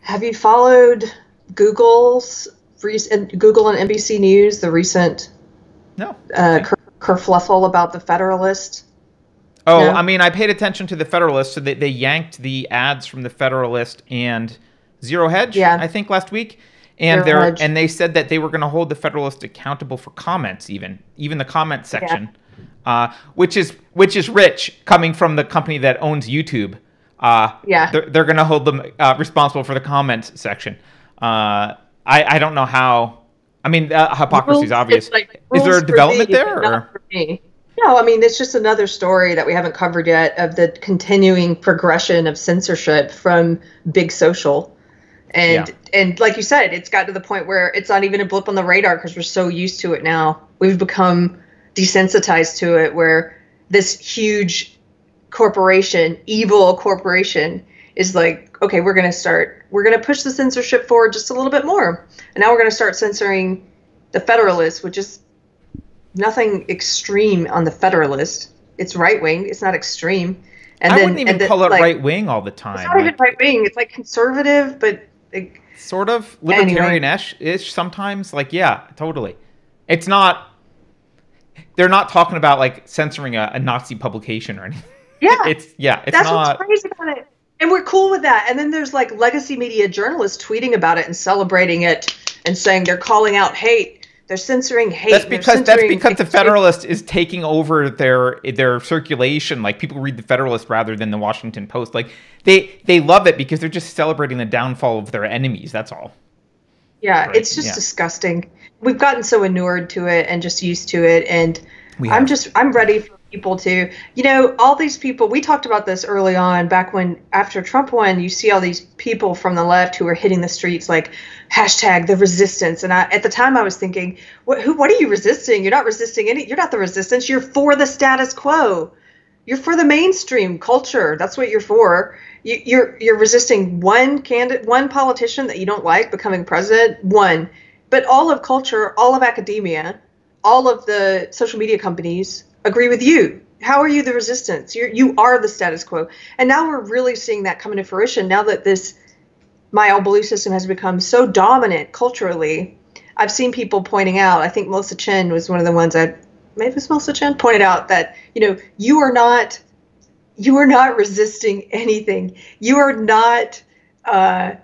Have you followed Google's Google and NBC News, the recent No, nothing. kerfluffle about the Federalist? Oh, I No? mean, I paid attention to the Federalist, so they yanked the ads from the Federalist and Zero Hedge, Yeah, I think, last week, and Zero Hedge. they said that they were going to hold the Federalist accountable for comments, even the comment Yeah, section, which is rich coming from the company that owns YouTube. yeah. They're going to hold them responsible for the comments section. I don't know how. I mean, hypocrisy is Rules, it's obvious. like Is there rules a for development thee, but there, not or for me. No, I mean, it's just another story that we haven't covered yet of the continuing progression of censorship from big social. yeah? And like you said, it's got to the point where it's not even a blip on the radar because we're so used to it now. We've become desensitized to it where this huge corporation, evil corporation, is like, okay, we're going to push the censorship forward just a little bit more. And now we're going to start censoring the Federalist, which is nothing extreme on the Federalist. It's right wing, it's not extreme. I wouldn't even And then call it like, right wing all the it's time. not even Like, right wing, it's like conservative, but like, sort of anyway. libertarian-ish sometimes. Like, yeah, totally. It's not. They're not talking about like censoring a Nazi publication or anything. Yeah, It's that's what's not. crazy about it. And we're cool with that. And then there's like legacy media journalists tweeting about it and celebrating it and saying they're calling out hate. They're censoring hate. And they're That's censoring because the extreme. Federalist is taking over their circulation. Like, people read the Federalist rather than the Washington Post. Like, they love it because they're just celebrating the downfall of their enemies. That's all. Yeah, Right? it's just Yeah, disgusting. We've gotten so inured to it and just used to it. And we have. I'm ready for people to, all these people, we talked about this early on, back when, after Trump won, you see all these people from the left who are hitting the streets like hashtag the resistance. And at the time I was thinking, what are you resisting? You're not resisting you're not the resistance. You're for the status quo. You're for the mainstream culture. That's what you're for. You're resisting one candidate, one politician that you don't like becoming president. One, but all of culture, all of academia, all of the social media companies agree with you. How are you the resistance? You are the status quo. And now we're really seeing that come into fruition. Now that this my old belief system has become so dominant culturally, I've seen people pointing out. I think Melissa Chen was one of the ones maybe it was Melissa Chen pointed out that you are not resisting anything. You are not the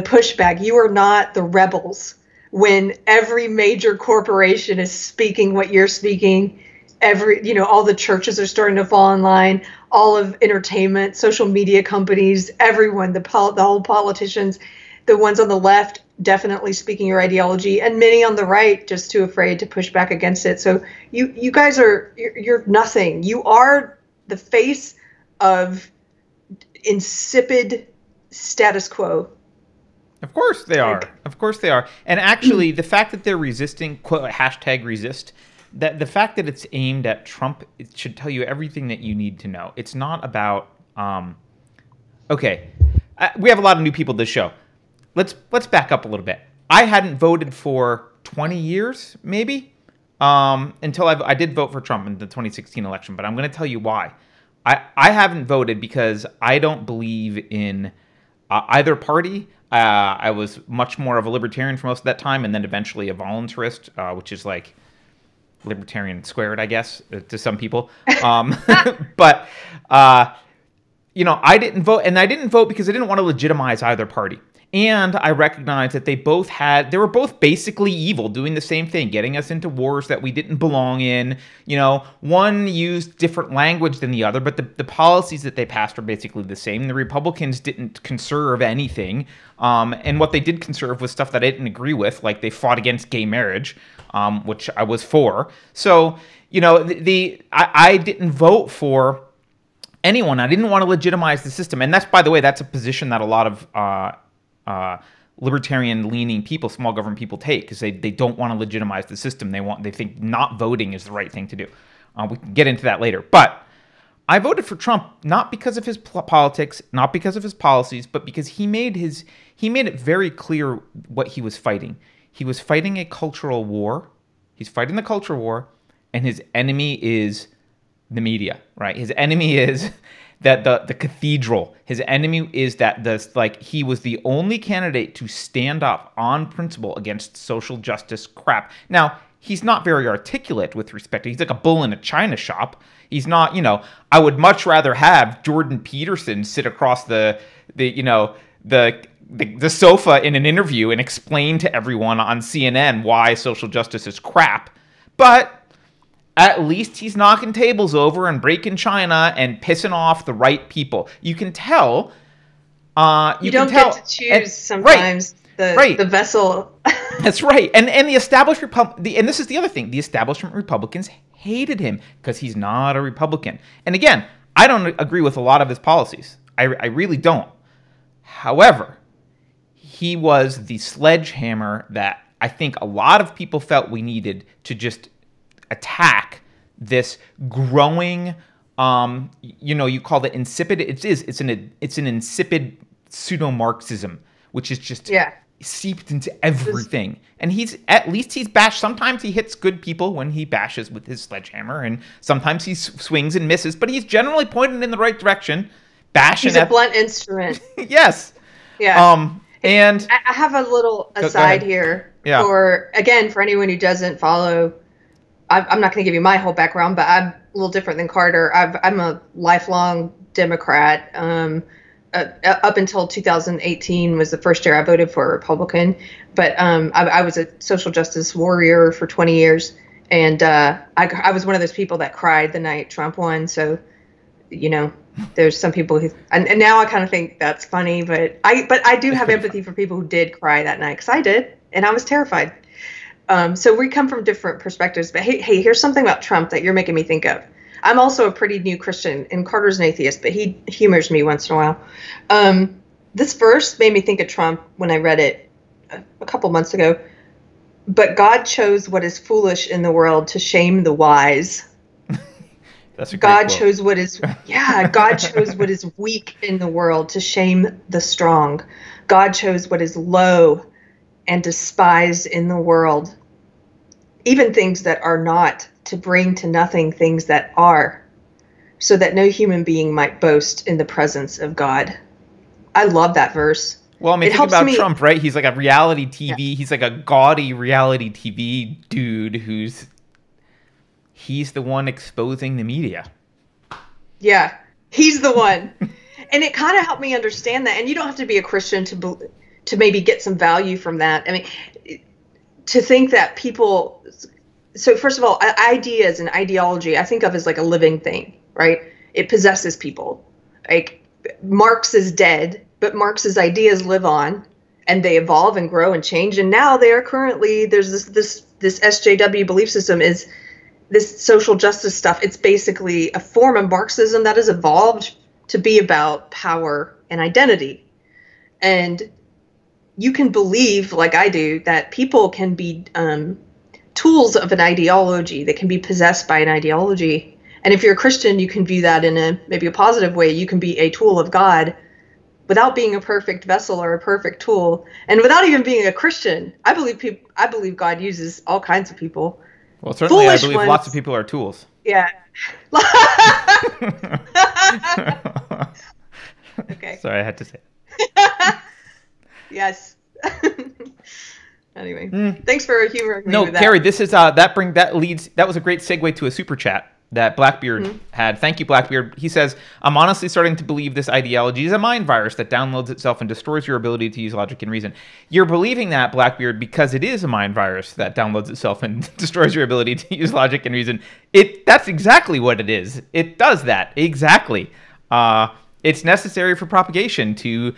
pushback. You are not the rebels. When every major corporation is speaking what you're speaking, all the churches are starting to fall in line. All of entertainment, social media companies, everyone, the whole politicians, the ones on the left definitely speaking your ideology, and many on the right just too afraid to push back against it. So you guys you're nothing. You are the face of insipid status quo. Of course they Like, are. Of course they are. And actually, the fact that they're resisting, quote, hashtag resist, that the fact that it's aimed at Trump, it should tell you everything that you need to know. It's not about, okay, we have a lot of new people to this show. Let's back up a little bit. I hadn't voted for 20 years, maybe, until I did vote for Trump in the 2016 election. But I'm going to tell you why. I haven't voted because I don't believe in either party. I was much more of a libertarian for most of that time, and then eventually a voluntarist, which is like libertarian squared, I guess, to some people. But I didn't vote, and I didn't vote because I didn't want to legitimize either party. And I recognized that they were both basically evil, doing the same thing, getting us into wars that we didn't belong in. One used different language than the other, but the policies that they passed were basically the same. The Republicans didn't conserve anything. And what they did conserve was stuff that I didn't agree with, like they fought against gay marriage, which I was for. So, I didn't vote for anyone. I didn't want to legitimize the system. And that's, by the way, that's a position that a lot of libertarian-leaning people, small government people, take, because they don't want to legitimize the system. They think not voting is the right thing to do. We can get into that later. But I voted for Trump not because of his politics, not because of his policies, but because he made it very clear what he was fighting. He was fighting a cultural war. He's fighting the culture war, and his enemy is the media, right? His enemy is that the cathedral. His enemy is that he was the only candidate to stand up on principle against social justice crap. Now, he's not very articulate with respect to, he's like a bull in a china shop. He's not, I would much rather have Jordan Peterson sit across the sofa in an interview and explain to everyone on CNN why social justice is crap. But at least he's knocking tables over and breaking china and pissing off the right people. You can tell. You don't get to choose sometimes the vessel. That's right. And the established and this is the other thing, the establishment Republicans hated him because he's not a Republican. And again, I don't agree with a lot of his policies. I really don't. However, he was the sledgehammer that I think a lot of people felt we needed to just attack this growing, you call it insipid. It's an insipid pseudo-Marxism, which is just seeped into everything. And he's bashed. Sometimes he hits good people when he bashes with his sledgehammer, and sometimes he swings and misses, but he's generally pointed in the right direction. He's a blunt instrument. Yes. Yeah. And I have a little aside here for anyone who doesn't follow. I'm not going to give you my whole background, but I'm a little different than Carter. I'm a lifelong Democrat. Up until 2018 was the first year I voted for a Republican. But I was a social justice warrior for 20 years. And I was one of those people that cried the night Trump won. So, there's some people who, and now I kind of think that's funny, but I do have empathy for people who did cry that night, because I did, and I was terrified. So we come from different perspectives, but hey, here's something about Trump that you're making me think of. I'm also a pretty new Christian, and Carter's an atheist, but he humors me once in a while. This verse made me think of Trump when I read it a couple months ago. But God chose what is foolish in the world to shame the wise. That's a great God quote. chose God chose what is weak in the world to shame the strong. God chose what is low and despised in the world, even things that are not, to bring to nothing things that are, so that no human being might boast in the presence of God. I love that verse. Well, I mean, think about Trump, right? He's like a reality TV. Yeah. He's like a gaudy reality TV dude he's the one exposing the media. Yeah, he's the one. And it kind of helped me understand that. And you don't have to be a Christian to maybe get some value from that. I mean, to think that people... So first of all, ideas and ideology, I think of as like a living thing, right? It possesses people. Like, Marx is dead, but Marx's ideas live on, and they evolve and grow and change. And now they are currently, there's this SJW belief system is this social justice stuff. It's basically a form of Marxism that has evolved to be about power and identity. And you can believe, like I do, that people can be tools of an ideology, that can be possessed by an ideology. And if you're a Christian, you can view that in maybe a positive way. You can be a tool of God without being a perfect vessel or a perfect tool, and without even being a Christian. I believe God uses all kinds of people. Well, certainly, I believe lots of people are tools. Yeah. Okay. Sorry, I had to say it. Yes. Anyway, thanks for humoring me with that. No, Carrie, this is that was a great segue to a super chat that Blackbeard had. Thank you, Blackbeard. He says, I'm honestly starting to believe this ideology is a mind virus that downloads itself and destroys your ability to use logic and reason. You're believing that, Blackbeard, because it is a mind virus that downloads itself and destroys your ability to use logic and reason. That's exactly what it is. It does that. Exactly. It's necessary for propagation to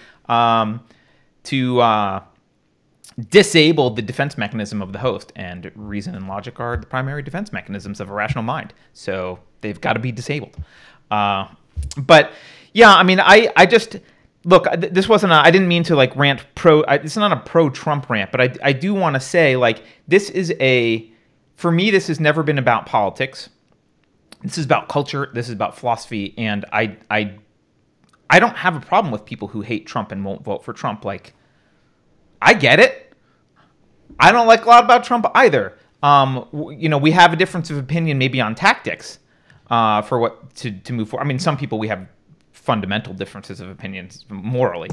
disable the defense mechanism of the host, and reason and logic are the primary defense mechanisms of a rational mind, so they've got to be disabled. But yeah, I mean, I just look, this wasn't I didn't mean to like rant it's not a pro-Trump rant, but I do want to say, like, for me, this has never been about politics. This is about culture. This is about philosophy, and I don't have a problem with people who hate Trump and won't vote for Trump. Like, I get it. I don't like a lot about Trump either. We have a difference of opinion maybe on tactics for what to move forward. I mean, some people we have fundamental differences of opinions morally.